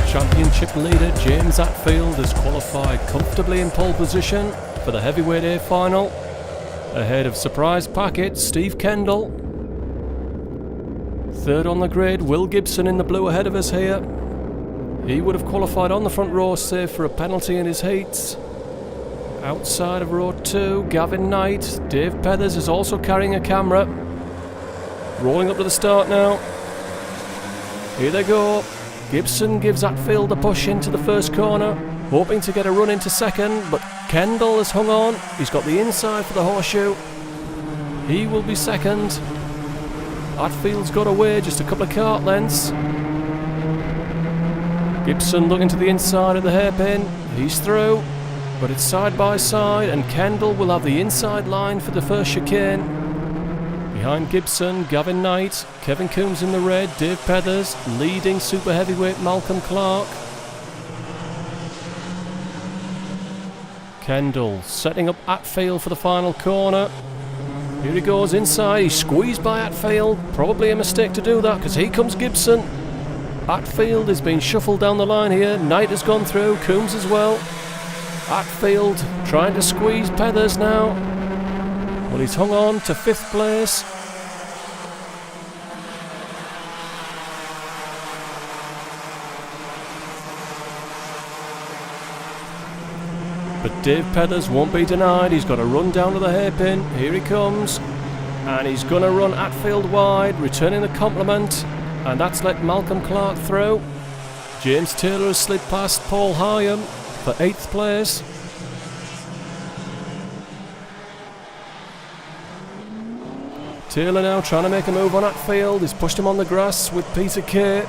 Championship leader James Atfield has qualified comfortably in pole position for the heavyweight A final, ahead of surprise packet Steve Kendall. Third on the grid, Will Gibson in the blue ahead of us here. He would have qualified on the front row save for a penalty in his heats. Outside of row 2, Gavin Knight. Dave Pethers is also carrying a camera. Rolling up to the start now. Here they go. Gibson gives Atfield a push into the first corner, hoping to get a run into second, but Kendall has hung on. He's got the inside for the horseshoe. He will be second. Atfield's got away just a couple of kart lengths. Gibson looking to the inside of the hairpin. He's through, but it's side by side, and Kendall will have the inside line for the first chicane. Behind Gibson, Gavin Knight, Kevin Coombs in the red, Dave Pethers, leading super heavyweight Malcolm Clark. Kendall setting up Atfield for the final corner. Here he goes inside, he's squeezed by Atfield. Probably a mistake to do that, because here comes Gibson. Atfield is being shuffled down the line here. Knight has gone through, Coombs as well. Atfield trying to squeeze Pethers now. Well, he's hung on to 5th place. But Dave Pethers won't be denied. He's got to run down to the hairpin. Here he comes. And he's going to run Atfield wide, returning the compliment. And that's let Malcolm Clark through. James Taylor has slid past Paul Hyam for 8th place. Taylor now trying to make a move on Atfield. He's pushed him on the grass with Peter Kay.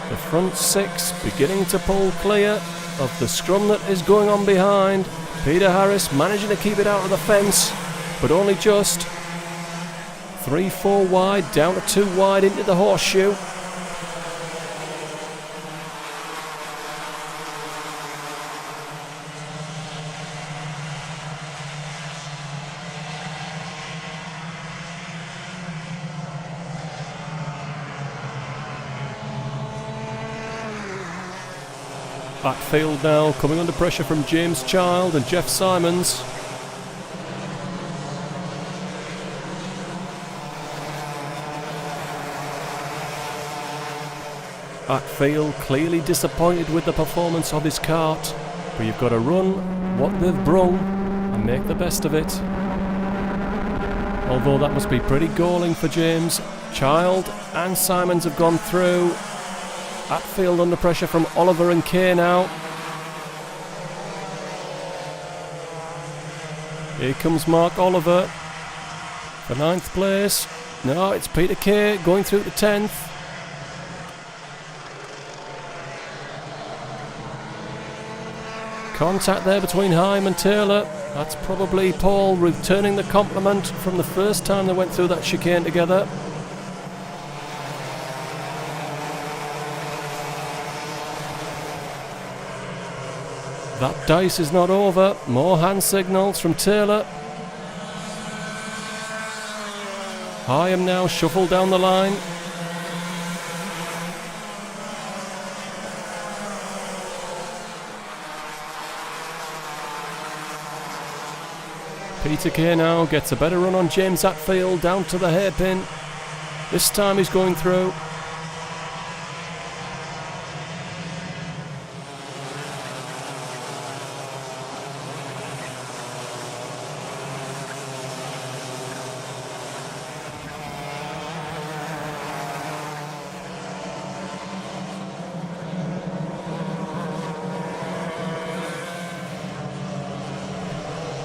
The front 6 beginning to pull clear of the scrum that is going on behind. Peter Harris managing to keep it out of the fence, but only just. 3-4 wide, down to 2 wide into the horseshoe. Atfield now coming under pressure from James Child and Jeff Simons. Atfield clearly disappointed with the performance of his kart, but you've got to run what they've brung and make the best of it. Although that must be pretty galling for James. Child and Simons have gone through. Atfield under pressure from Oliver and Kay now. Here comes Mark Oliver for 9th place. No, it's Peter Kay going through to 10th. Contact there between Hyam and Taylor. That's probably Paul returning the compliment from the first time they went through that chicane together. That dice is not over. More hand signals from Taylor. Hyam now shuffled down the line. Peter Kay now gets a better run on James Atfield down to the hairpin. This time he's going through.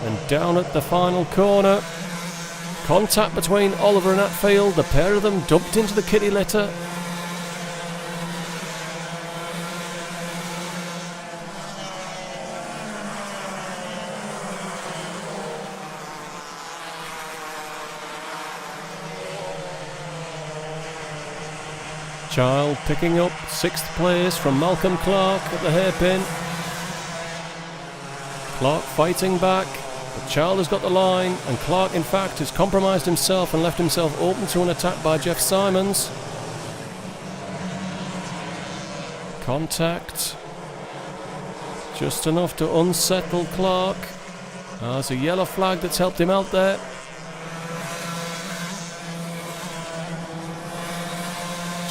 And down at the final corner, contact between Oliver and Atfield. The pair of them dumped into the kiddie litter. Child picking up 6th place from Malcolm Clark at the hairpin. Clark fighting back. But Child has got the line, and Clark in fact has compromised himself and left himself open to an attack by Jeff Simons. Contact. Just enough to unsettle Clark. There's a yellow flag that's helped him out there.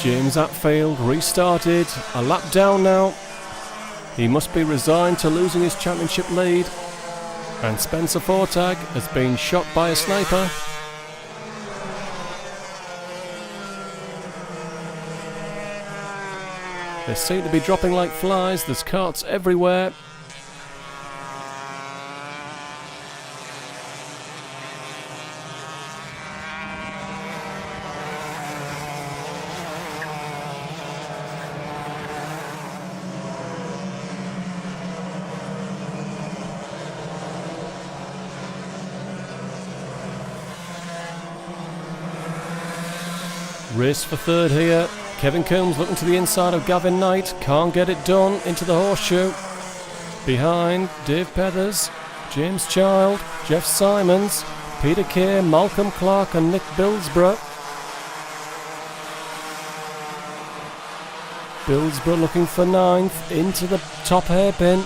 James Atfield restarted, a lap down now. He must be resigned to losing his championship lead. And Spencer Fortag has been shot by a sniper. They seem to be dropping like flies, there's carts everywhere. Race for third here. Kevin Coombs looking to the inside of Gavin Knight. Can't get it done into the horseshoe. Behind, Dave Pethers, James Child, Jeff Simons, Peter Kay, Malcolm Clark and Nick Billsborough. Billsborough looking for ninth. Into the top hairpin.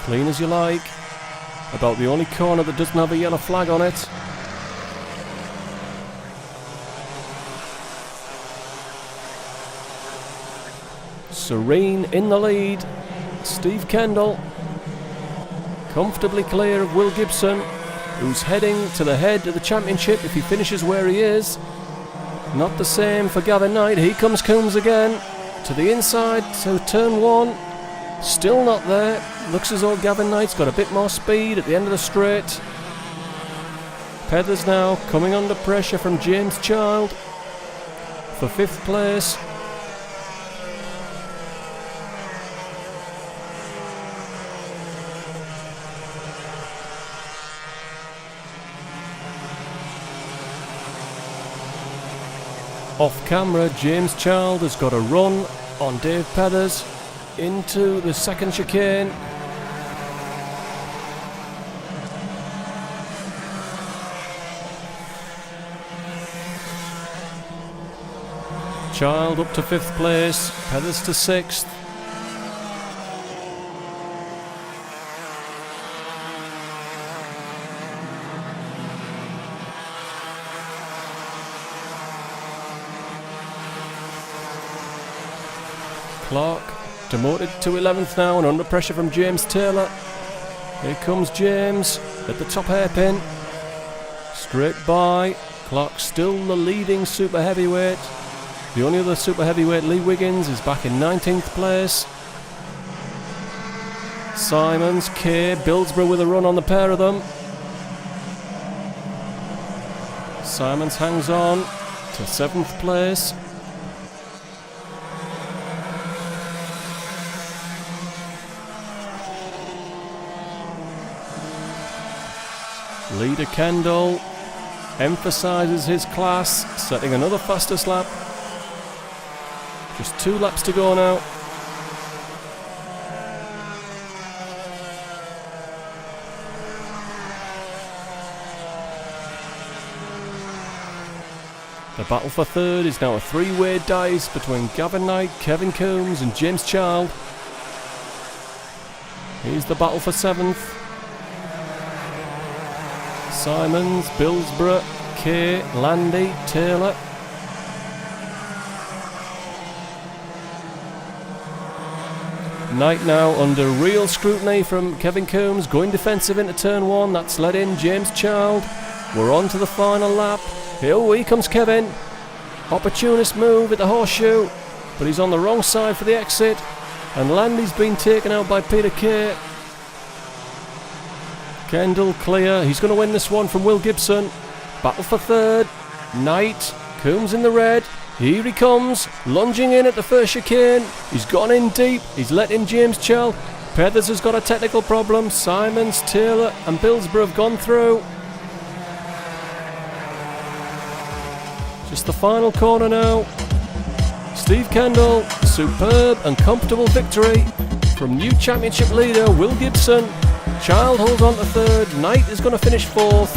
Clean as you like. About the only corner that doesn't have a yellow flag on it. Serene in the lead. Steve Kendall comfortably clear of Will Gibson, who's heading to the head of the championship if he finishes where he is. Not the same for Gavin Knight. Here comes Coombs again to the inside to turn one. Still not there. Looks as though Gavin Knight's got a bit more speed at the end of the straight. Pethers now coming under pressure from James Child for fifth place. Off camera, James Child has got a run on Dave Pethers into the second chicane. Child up to fifth place, Pethers to sixth. Clark demoted to 11th now and under pressure from James Taylor. Here comes James at the top hairpin. Straight by. Clark still the leading super heavyweight. The only other super heavyweight, Lee Wiggins, is back in 19th place. Simons, Kay, Billsborough with a run on the pair of them. Simons hangs on to 7th place. Leader Kendall emphasises his class, setting another fastest lap. Just 2 laps to go now. The battle for third is now a 3-way dice between Gavin Knight, Kevin Coombs and James Child. Here's the battle for 7th. Simons, Billsborough, Kay, Landy, Taylor. Knight now under real scrutiny from Kevin Coombs, going defensive into turn 1. That's let in James Child. We're on to the final lap. Here comes Kevin. Opportunist move at the horseshoe, but he's on the wrong side for the exit. And Landy's been taken out by Peter Kay. Kendall clear. He's going to win this one from Will Gibson. Battle for third. Knight. Coombs in the red. Here he comes. Lunging in at the first chicane. He's gone in deep. He's let in James Child. Pethers has got a technical problem. Simons, Taylor and Billsborough have gone through. Just the final corner now. Steve Kendall. Superb and comfortable victory from new championship leader Will Gibson. Child holds on to third. Knight is going to finish fourth.